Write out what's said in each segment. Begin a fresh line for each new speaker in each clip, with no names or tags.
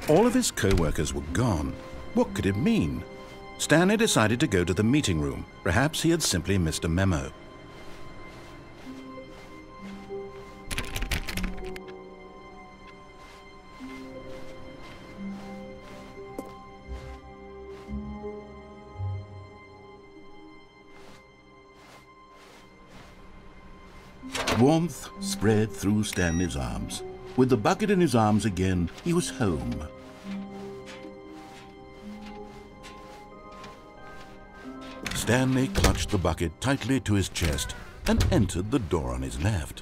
All of his co-workers were gone. What could it mean? Stanley decided to go to the meeting room. Perhaps he had simply missed a memo. Warmth spread through Stanley's arms. With the bucket in his arms again, he was home. Stanley clutched the bucket tightly to his chest and entered the door on his left.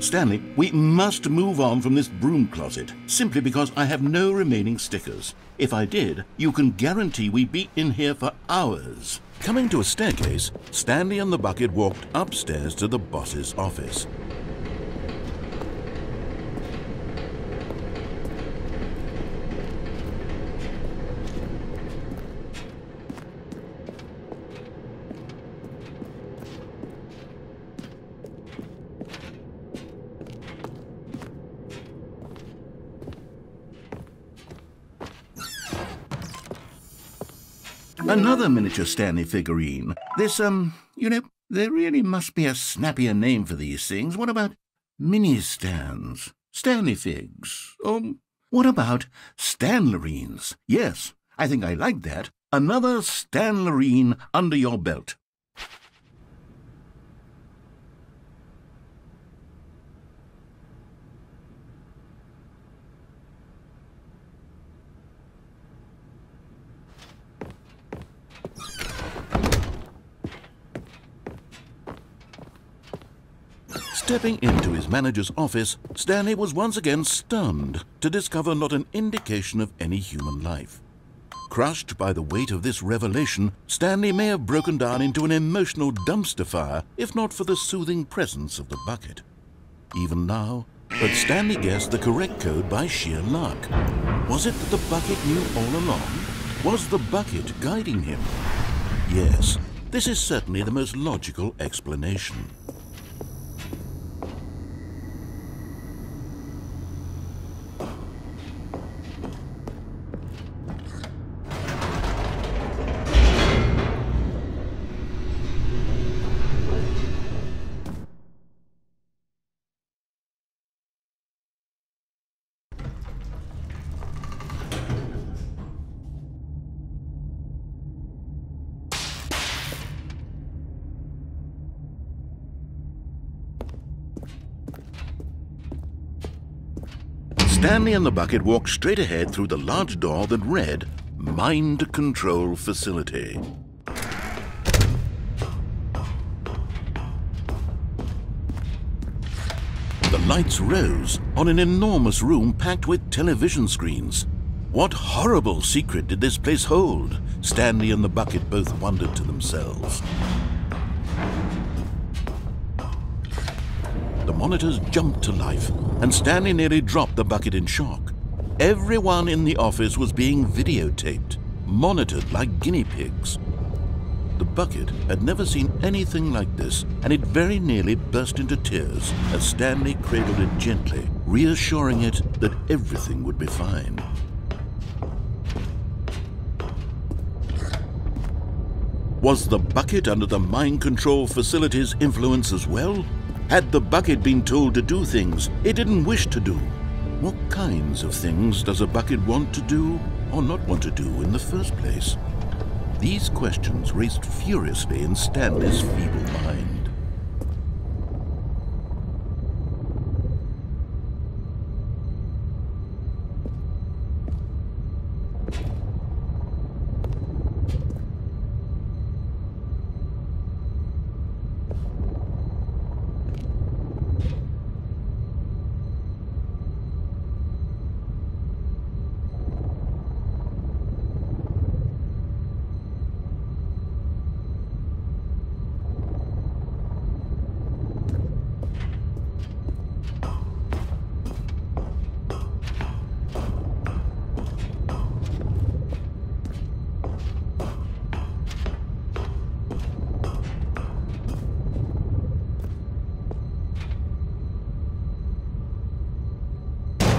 Stanley, we must move on from this broom closet, simply because I have no remaining stickers. If I did, you can guarantee we'd be in here for hours. Coming to a staircase, Stanley and the bucket walked upstairs to the boss's office. Another miniature Stanley figurine. This, there really must be a snappier name for these things. What about mini-stands? Stanley figs? What about Stanlerines? Yes, I think I like that. Another Stanlerine under your belt. Stepping into his manager's office, Stanley was once again stunned to discover not an indication of any human life. Crushed by the weight of this revelation, Stanley may have broken down into an emotional dumpster fire if not for the soothing presence of the bucket. Even now, but Stanley guessed the correct code by sheer luck. Was it that the bucket knew all along? Was the bucket guiding him? Yes, this is certainly the most logical explanation. Stanley and the bucket walked straight ahead through the large door that read, Mind Control Facility. The lights rose on an enormous room packed with television screens. What horrible secret did this place hold? Stanley and the bucket both wondered to themselves. The monitors jumped to life, and Stanley nearly dropped the bucket in shock. Everyone in the office was being videotaped, monitored like guinea pigs. The bucket had never seen anything like this, and it very nearly burst into tears as Stanley cradled it gently, reassuring it that everything would be fine. Was the bucket under the mind control facility's influence as well? Had the bucket been told to do things it didn't wish to do? What kinds of things does a bucket want to do or not want to do in the first place? These questions raced furiously in Stanley's feeble mind.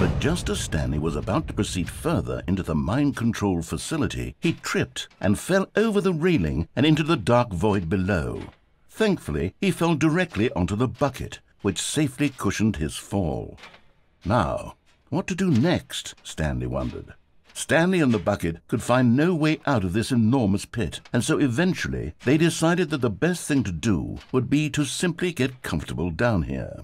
But just as Stanley was about to proceed further into the mind control facility, he tripped and fell over the railing and into the dark void below. Thankfully, he fell directly onto the bucket, which safely cushioned his fall. Now, what to do next? Stanley wondered. Stanley and the bucket could find no way out of this enormous pit, and so eventually they decided that the best thing to do would be to simply get comfortable down here.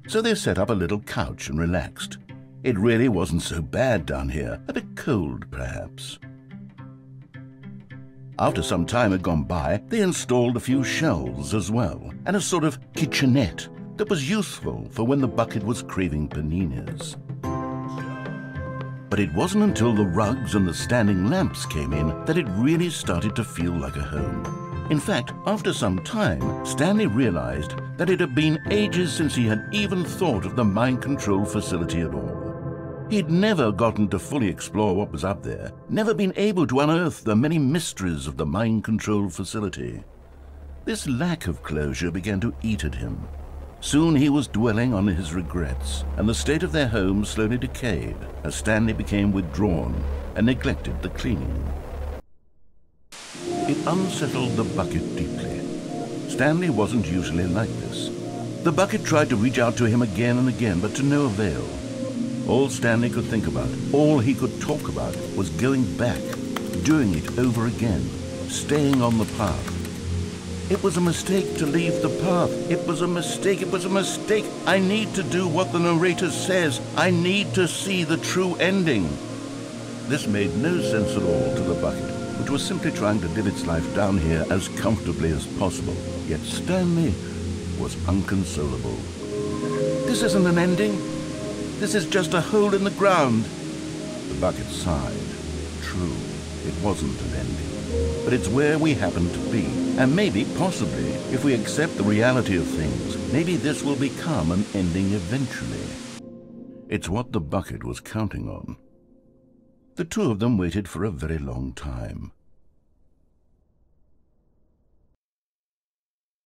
So they set up a little couch and relaxed. It really wasn't so bad down here, a bit cold perhaps. After some time had gone by, they installed a few shelves as well, and a sort of kitchenette that was useful for when the bucket was craving paninis. But it wasn't until the rugs and the standing lamps came in that it really started to feel like a home. In fact, after some time, Stanley realized that it had been ages since he had even thought of the mind control facility at all. He'd never gotten to fully explore what was up there, never been able to unearth the many mysteries of the mind control facility. This lack of closure began to eat at him. Soon he was dwelling on his regrets, and the state of their home slowly decayed as Stanley became withdrawn and neglected the cleaning. It unsettled the bucket deeply. Stanley wasn't usually like this. The bucket tried to reach out to him again and again, but to no avail. All Stanley could think about, all he could talk about, was going back, doing it over again, staying on the path. It was a mistake to leave the path. It was a mistake. It was a mistake. I need to do what the narrator says. I need to see the true ending. This made no sense at all to the bucket, which was simply trying to live its life down here as comfortably as possible. Yet Stanley was unconsolable. This isn't an ending. This is just a hole in the ground. The bucket sighed. True, it wasn't an ending. But it's where we happen to be. And maybe, possibly, if we accept the reality of things, maybe this will become an ending eventually. It's what the bucket was counting on. The two of them waited for a very long time.